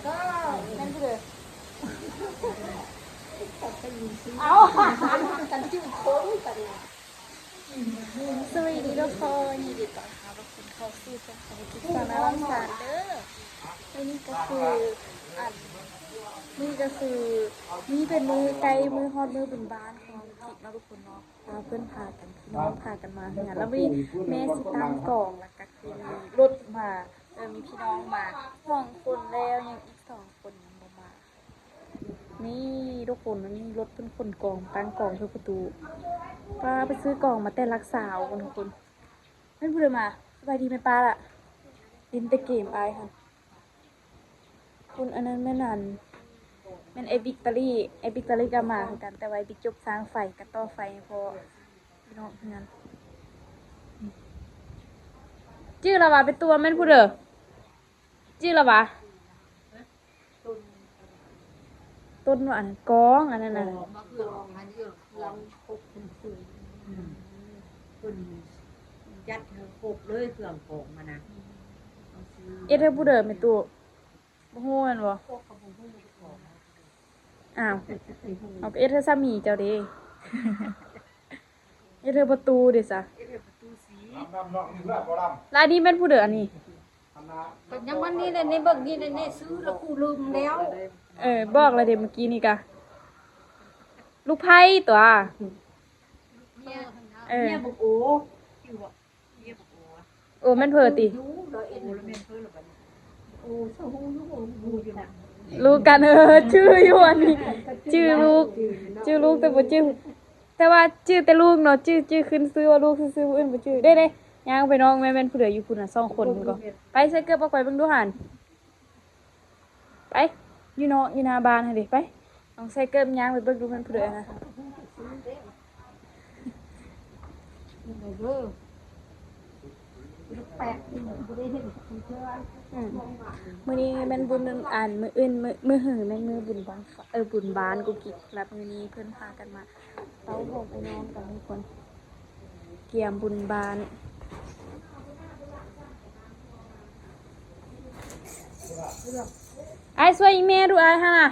ก็นั่นคือเอากันจิ้มโค้งกันสวัสดีทุกคนยินดีต้อนรับทุกคนเข้าสู่ช่องของกิ๊กสาวน้ำรังสรรค์เด้อและนี่ก็คือนี่ก็คือนี่เป็นมือไกลมือฮอดมือเป็นบ้านของกิ๊กนะทุกคนเนาะเพื่อนพากันพี่น้องพากันมาเนี่ยแล้วมีแม่สิตั้งกล่องแล้วก็คือมีรถมามีพี่น้องมา2 คนแล้วยังอีก2 คนยังบ่มานี่ทุกคนนี่รถเป็นคนกล่องตั้งกล่องที่ประตูป้าไปซื้อกล่องมาแต่รักษาคนทุกคนไม่พูดเลยมาสบายดีไหมป้าล่ะดินแต่เกมไอค่ะคุณอันนั้นแม่นันแม่นไอบิ๊กตอรี่ก็มาเหมือนกันแต่ไว้บิ๊กจบสร้างไฟกับต่อไฟพอพี่น้องเพื่อนชื่อละวะเป็นตัวแม่นพูดเด้อชื่อละวะต้นว่าอันกองอันนั้นน่ะคุณยัดปกเลยเครื่องปกมานะเอ็ดให้พูดเด้อแม่ตู้บ่ฮู้แม่นบ่อ้าวเอาเอ็ดให้สามีเจ้าเด้เอ็ดให้ประตูเด้ซะลายนี้แม่นผู้เด้ออันนี้ยังวันนี้ในเบิ่งนี่ในซื้อแล้วกูลืมแล้วบอกเลยเดี๋ยวเมื่อกี้นี่กะลูกไผ่ตัวเนี่ยบุกโอ้อยู่อ่ะเนี่ยบุกโอ้โอ้แม่นเพอติยูเราเอ็นแล้วแม่นเพิ่นแล้วบัดนี้โอ้ซะฮู้ยูอยู่น่ะรู้กันชื่ออยู่อันนี้ชื่อลูกแต่บ่ชื่อแต่ว่าชื่อแต่ลูกเนาะชื่อขึ้นซื้อว่าลูกซื้อผู้อื่นบ่ชื่อได้ย่างไปน้องแม่เป็นผู้เดืออยู่พุ่นน่ะ2 คนก็ไปใส่เกลือปะไข่เบิ่งดูหั่นไปอยู่เนาะอยู่หน้าบ้านหั่นดิไปน้องใส่เกลือย่างไปเบิ่งดูมันผู้เดือนะมื้อนี้แม่นบุญมื้ออื่นมื้อหือแม่นมื้อบุญบ้านบุญบ้านกูกิกรับมื้อนี้เพิ่นพากันมาเต้าหอมไปนอนกันทุกคนเกี่ยมบุญบ้านไอ้ช่วยอีแม่ดูไอ้ฮะน่ะ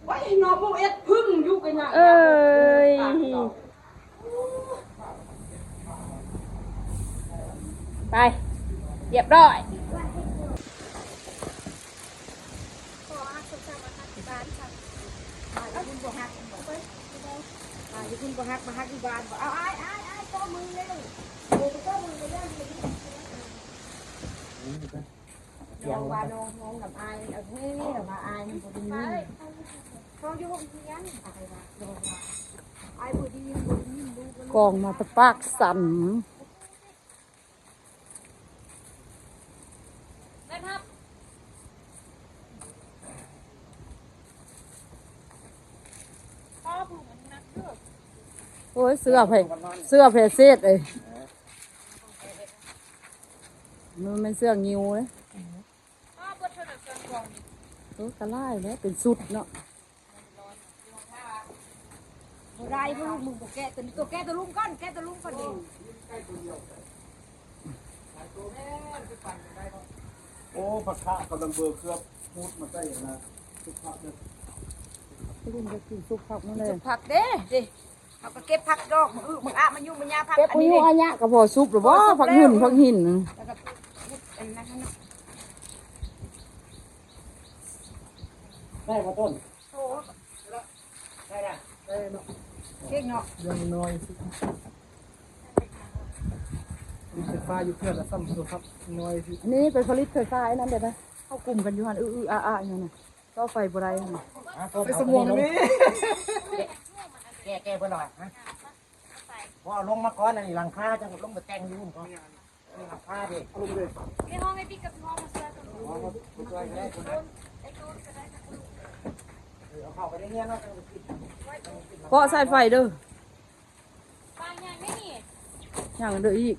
ไว้นอพวกเอ็ดพึ่งอยู่กันน่ะไปเรียบร้อยอยู่คุณบ่ฮักมาฮักที่บ้านเอาไอ้ก็มือเลยโอ้ก็มือเลยยังว่าน้องกับไอ้เอาเฮ้ยว่าไอ้มันบ่ดีเขาอยู่ห้องเรียนอะไรวะไอ้บ่ดีดูกองมาตะปากสั่นโอ้ยเสื้อเพเซตเลยมันเป็นเสื้องิ้วเลยกระไล่เนี่ยเป็นสุดเนาะไรพวกมึงบอกแกตัวแกตัวลุงก้อนแกตัวลุงก้อนดิโอ้ผักขะกำลังเบอร์เคลือบพูดมาใกล้อย่างนะทุกผักเนี่ยลุงจะกินซุปผักนั่นเลยผักเด้ดิเขาก็เก็บผักดอกมึงมันยุ่งมันยาผักเก็บอุ้ยอันเนี้ยกระบอกซุปหรือว่าผักหินแล้วก็อันนั้นนะได้มาต้นได้ละเนาะเก่งเนาะยังน้อยสิมีไฟฟ้าอยู่เพื่อนละซ้ำตัวครับน้อยสิอันนี้เป็นผลิตไฟฟ้าไอ้นั่นเด็ดนะเข้ากลุ่มกันอยู่หันอย่างนั้นก็ไฟบรายไปสมองนี่แก้เพื่อนหน่อยฮะพอลงมาก่อนนี่หลังคาจะลงไปแต่งยุ่งก่อนหลังคาดิลงเลยที่ห้องไอ้พี่กับห้องมาเสื้อกันเอาเข้าไปได้เงี้ยเนาะก็ใส่ไฟเด้อปลาใหญ่ไม่มีอย่างเด้ออีก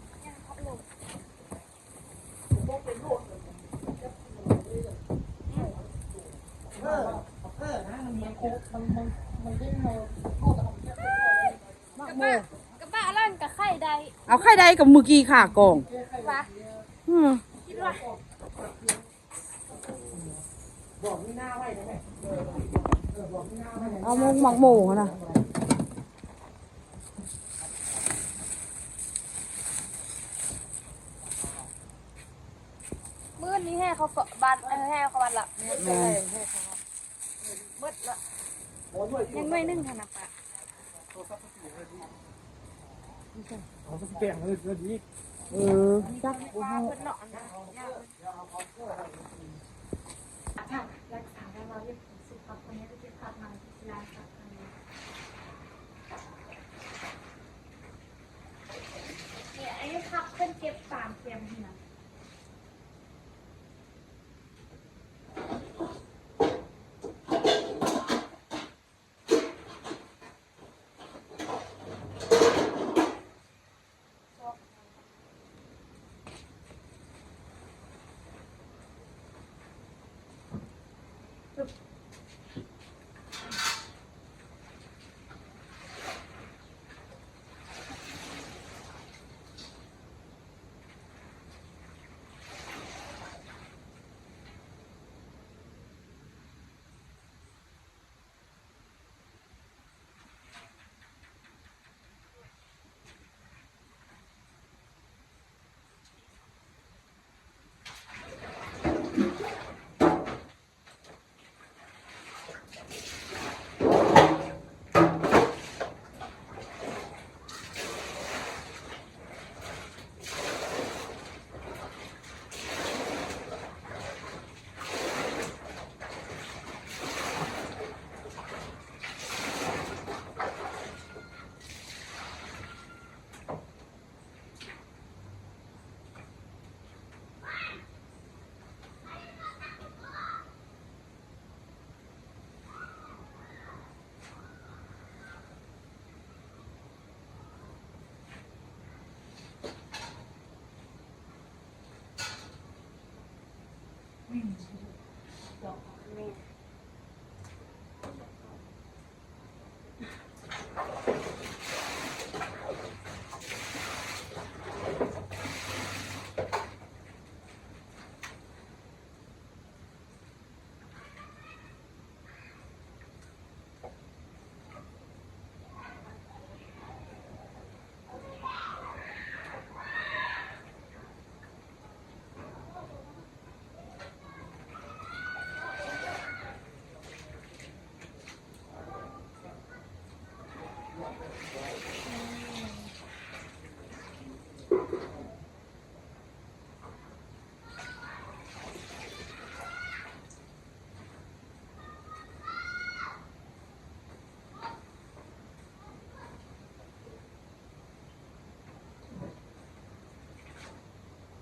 นะมันโคกมันเด้งเราโคกกับเจ้ามักโม กระบะล่างกับไข่ใด เอาไข่ได้กับมือกี้ค่ะกอง วะ อืม คิดว่า บอกนี่หน้าไว้ได้ไหมบอกนี่หน้าไว้ เอามุงหมักหมูนะ มื้อนี้ให้เขาบ้านให้เขาบ้านละมืดละยังไม่นึ่งขนาดปะ เขาก็แกงเลยดี จัก ปลาเพิ่นเนาะนะรักษาได้เราเรียกสุขภาพคนนี้ก็เก็บผักมาที่ร้านค่ะเนี่ยไอ้ผักเพิ่นเก็บ3เข็มนะ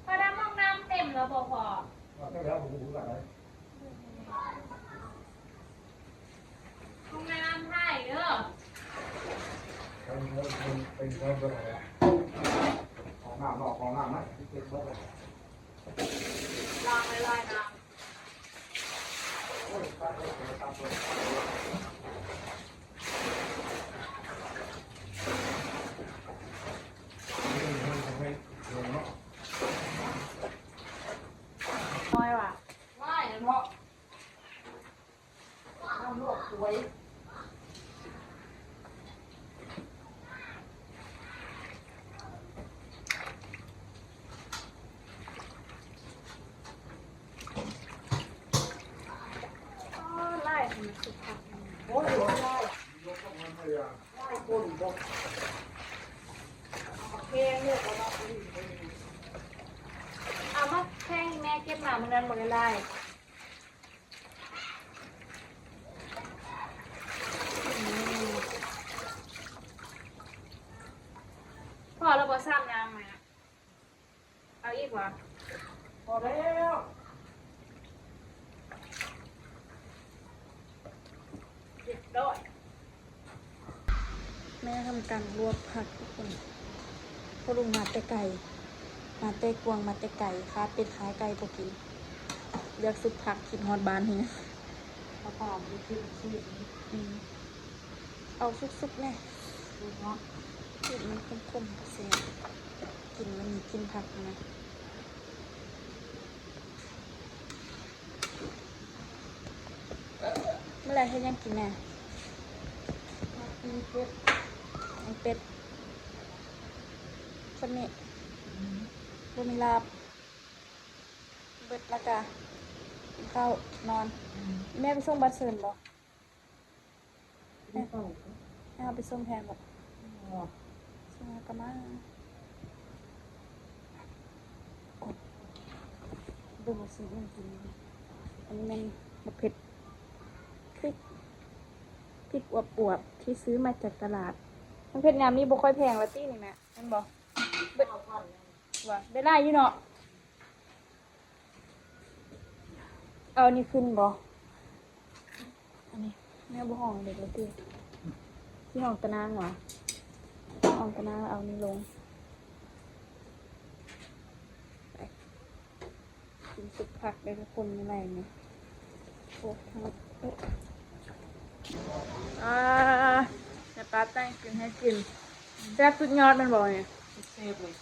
พอดำห้องน้ำเต็มแล้วพอห้องน้ำให้เด้อ เป็นเรื่องอะไรของน้ำนอกของน้ำนะที่เป็นเรื่องอะไร ลองไปลอยน้ำน้อยว่ะ ง่ายเพราะน้ำลวกสวย ไล่ให้มันสุกค่ะ โอ้ยได้ได้คนบอก เอาแพงเนี่ยเอามาแพงแม่เก็บมาเมื่อนั้นหมดเลยไล่พอเราบอซ้ำยังไหมเอาอีกวะ พอแล้ว เรียบร้อยแม่ทำการรวบผักทุกคนพอลุงมาแต่ไก่มาแต่กวางมาแต่ไก่ค้าเป็ดขายไก่พวกกินเลือกสุดผักกินฮอดบ้านเฮีย มะพร้าวมันขึ้นชื่อ เอาสุกๆแน่ ดูเนาะ กลิ่นมันคมๆเสียกลิ่นมันมีกลิ่นผักนะเมื่อไหรให้ยังกินแน่ ปีเป็ด ไอเป็ดคนนี้บ่มีลาบเบิดและกะกินข้าวนอน แม่ไปส่งบัตรเซินบ่ ไม่เป่า แม่เอาไปส่งแทนบ่ส่งมากะมาเบิ่งว่าสิมันกินอันนี้มันมะเผ็ดพริกอวบๆที่ซื้อมาจากตลาดมันเผ็ดงามนี่บ่ค่อยแพงละตี้นี่แม่แม่นบ่เบิดว่าได้หลายอยู่เนาะเอาอันนี้ขึ้นบ่อันนี้แม่บ่ห้องเด็กละตี้ที่ห้องตะนางเหรอห้องตะนางเอานี่ลงไปกินสุกผักได้ทุกคนอะไรเนี่ยโอ้ทั้งจะป้าแต่งกินให้กินแซ่บสุดยอดมันบอกเนี่ย เซฟเลย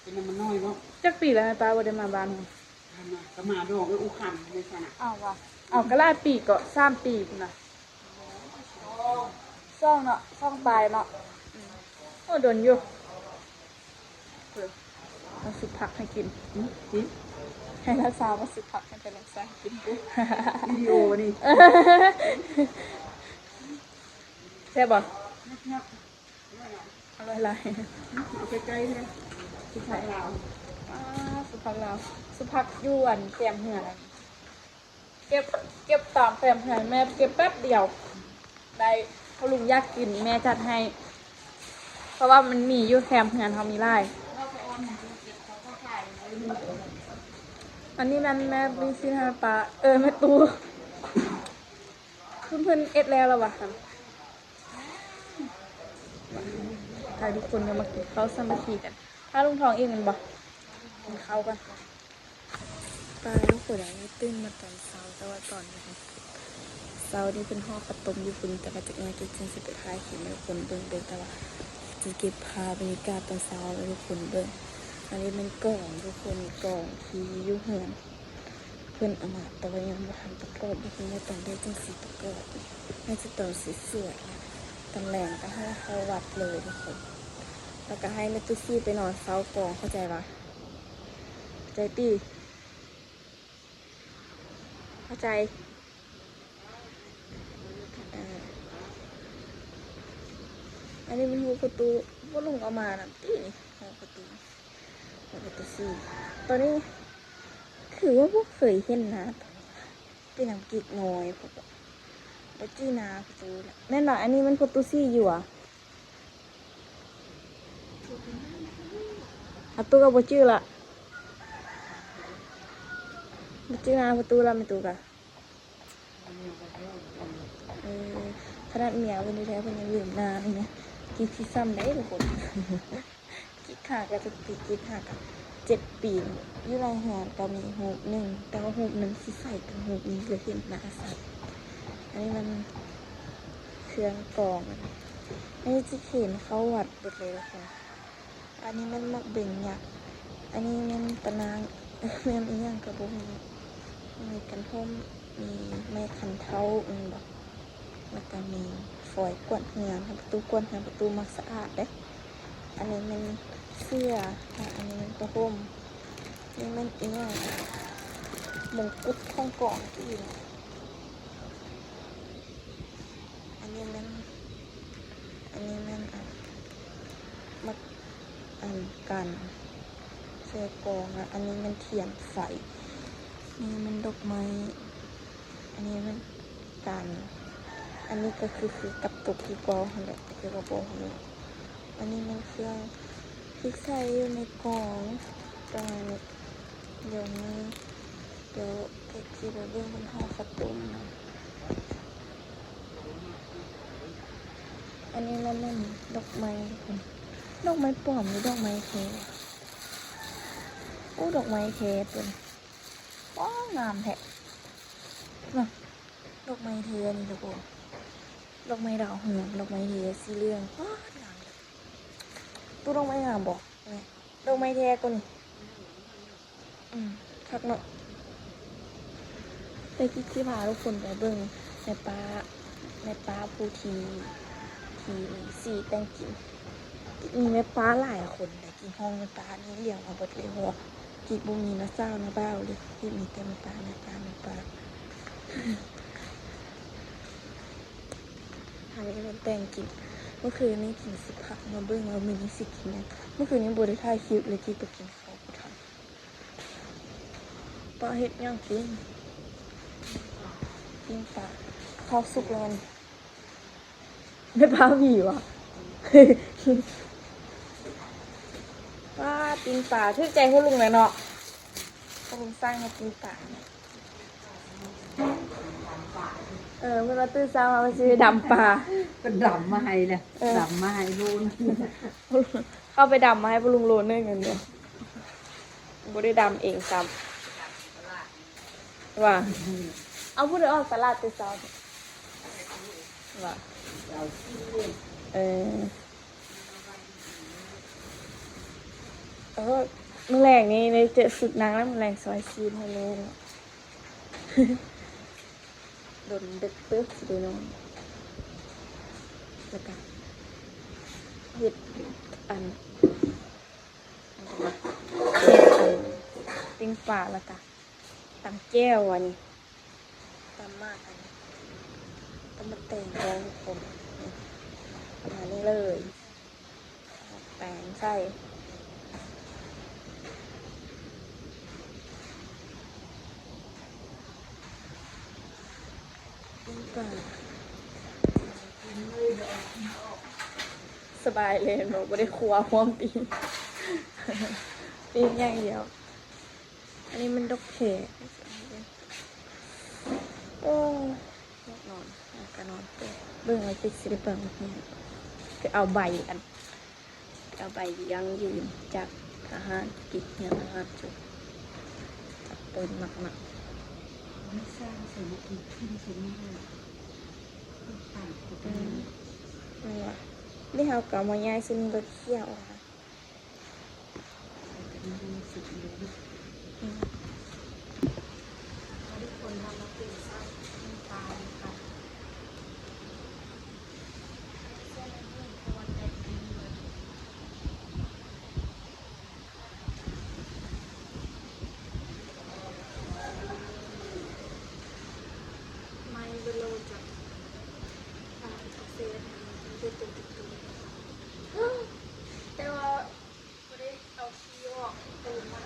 เป็นน้ำมันน้อยเนาะ จักปีแล้วแม่ป้าบ่ได้มาบ้านเรา ก็มาดอกไอ้อุคันในสนาม อ้าวว่ะอ้าวก็หลายปีก็3 ปีพุ่นน่ะซ่องเนาะซ่องปลายเนาะโอ้โดนอยู่เอาสุกผักให้กิน จิ ให้รักษามาสุกผักให้เป็นรักษากินปุ๊บ วิดีโอนี่ แซ่บบ่ นับ อร่อยหลาย เอาใกล้ๆเลยสุภาพลาว สุผักลาวสุผักยวนแกมเหือนเก็บตามแกมเหือนแม่เก็บแป๊บเดียวได้พอลุงอยากกินแม่จัดให้ เพราะว่ามันมีอยู่แคมเหือนเขามีไร่อันนี้นั่นแม่บิซินฮาปลาแม่ตูเพื่อนเอ็ดแล้ววะค่ะถ้าทุกคนก็มากินข้าวสามัคคีกัน ถ้าลุงทองเองมันบอกกินข้าวกันปลาลูกหัวแดงนี่ตื้นมาตอนเช้าแต่ว่าตอนนี้เช้านี่เป็นห่อกระต้มอยู่คุณแต่มาจากงานกินจริงสิบท้ายเห็นทุกคนเบิ่งแต่ว่าจะเก็บภาพบรรยากาศตอนเช้าให้ทุกคนเบิ่งอันนี้เป็นกล่องทุกคนกล่องที่ยุ่งเหือนเพื่อนเอามาแต่ว่ายังไม่ทันประกอบทุกคนไม่ต้องได้จริงสิประกอบน่าจะต้องสวยๆตำแหน่งก็ให้เข้าวัดเลยทุกคนแล้วก็ให้แม่ตุ๊ซี่ไปนอนเฝ้ากองเข้าใจปะใจตีเข้าใจอันนี้มันหัวประตูว่าลุงเอามานะตีนี่หัวประตูซี่ตอนนี้คือว่าพวกเคยเห็นนะเป็นน้ำกิกน้อยพวกแล้วจี้นาประตูแน่นอนอันนี้มันประตูซี่อยู่อ่ะประตูกับชื่อละชื่อนาประตูละไม่ตูกะขนาดเมียวันนี้แท้เพิ่นยังลืมนาเลยนะกินที่ซ้ำได้ทุกคนกินขาก็จะติดกินขากับ7 ปีอยู่รายงานก็มีหูหนึ่งแต่ว่าหูหนึ่งสิใส่กับหูนี้เลยเห็นหน้าสัตว์อันนี้มันเครื่องกรองอันนี้จะเขียนเข้าวัดหมดเลยค่ะอันนี้มันมักเบ่งหยักอันนี้มันตะนางแม่นอีหยังกระบุมีกันห่มมีไม้ขันเท้าแบบแล้วก็มีฝอยกวดเหงื่อประตูกวดเหงื่อประตูมักสะอาดเด้อันนี้มันเสื้ออันนี้มันกระห่มนี่มันอีหยังมงกุฎข้องกล่องที่อันนี้มันมักกันเสื้อกองอันนี้มันเทียนไฟนี่มันดอกไม้อันนี้มันกันอันนี้ก็คือกับตุกที่กองนั่นแหละคือกระโปรงนี่อันนี้มันเครื่องพริกใส่อยู่ในกล่องตรงนี้เดี๋ยวแค่คิดว่าเรื่องมันห่อข้าวต้มนะอันนี้มันดอกไม้ดอกไม้ปลอมหรือดอกไม้เคโอ้ดอกไม้เคเป็นว้าวงามแท้น่ะ ดอกไม้เทียนนี่ทุกคนดอกไม้ดาวเหืองดอกไม้เทียนสีเหลืองอ้าวงามเลยตู้ดอกไม้งามบอกนี่ดอกไม้เทียนก็นี่คักเนาะไปคิดที่พาทุกคนไปเบิ่งในป้าผู้ทีสีแต่งกินมีแม่ป้าหลายคนแต่กินห้องแม่ป้านี่เลี้ยงมาเบิดเลยหัวกินบุมีนะเศร้านะเบ้าเลยที่มีแต่แม่ป้าหาอะไรแต่งกินเมื่อคืนนี้กินสิพักมาเบิ่งมามีนิสิกินเนี่ยเมื่อคืนนี้บได้ถ่ายคลิปเลยกินไปกินข้าวกูทำป้าเฮ็ดย่างกินปลาข้าวสุกแล้วไม่ป้าหวีวะ ว่าปีนป่าชื่อใจคุณลุงเลยเนาะคุณลุงสร้างมาปีนป่าเวลาตื่นเช้ามาซื้อดำป่า ก็ดำมาให้เลยดำมาให้รู้นะ เข้าไปดำมาให้คุณลุงโลนึงเงินเดียวบ่ได้ดำเองซ้ำว่าเอาพูดถึงออกตลาดตื่นเช้าว่าแมลงนี่ในเจอสุดนางแล้วแมลงซอยซีนให้เลยโดนเด็กเปิ๊บสิเดนอนแล้วกันเห็ดอันปิ้งปลาแล้วกันตำแก้วอันนี้ตำมากอันนี้ตำมาแต่งแล้วทุกคนประมาณนี้เลยแป้งใส่สบายเลยหนูไม่ได้ครัวพร้อมปีอย่างเดียวอันนี้มันดอกแขกโอ้นอนก็นอนเบิ่งไว้ติดสิริเปิงคือเอาใบยังยืนจากอาหารกินเนี่ยอาหารจุกเติมหนักไม่สร้างสมุดขึ้นสมุดปั่นตัวนี้นี่เขากำมาย้ายซึ่งรถเที่ยวค่ะทุกคนทำมาเป็นสร้างตาค่ะไม่เบลอจากเซนแต่ว่าไม่ได้เอาขี้ออกตูนมัน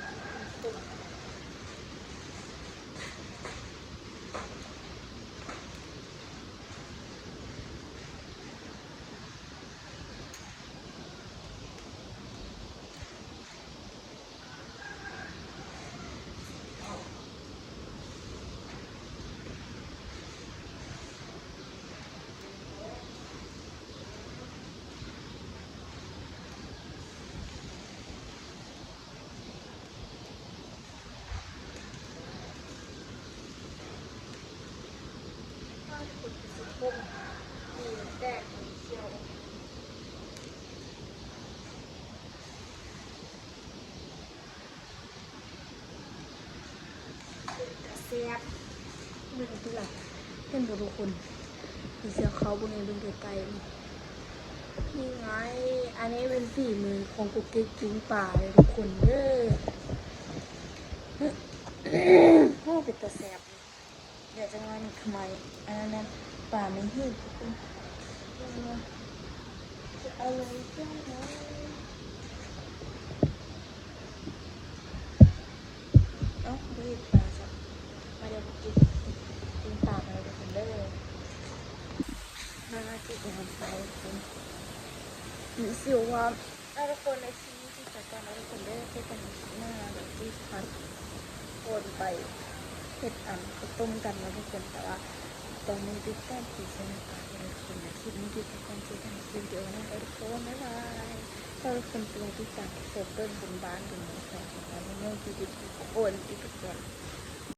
ตุ่มพุ่มมีแดงเขียวเสียบไม่รู้ตัวเห็นบุรุษคนมีเสียเขาบนนี้ดูไกลๆนี่ไงอันนี้เป็นฝีมือของกุ๊กกิ๊กกิ้งป่าเลยทุกคนเด้อโอ้เป็นตาแสบเดี๋ยวจะงานทำไมอันนั้นป่าไม่หิวจะเอาเลยจ้าดูป่าจ้ะมาเดี๋ยวกินป่าไปเลยคุณเด้อมาจิตหัวใจคุณมีสิวว่าทุกคนในชีวิตที่จัดการทุกคนได้ใช้กันหน้าแบบที่พัดโอนไปเห็ดก็ต้มกันแล้วทุกคนแต่ว่าตอนนี้ดิฉันที่สนุกมากเลยคุณนะคลิปนี้ดิฉันจะทำวิดีโอนะทุกคนบ๊ายบายถ้าทุกคนเป็นที่จะเปิดเบิ้ลบนบ้านบนเมืองของเราในเมืองที่ดิฉันโอนที่ทุกคน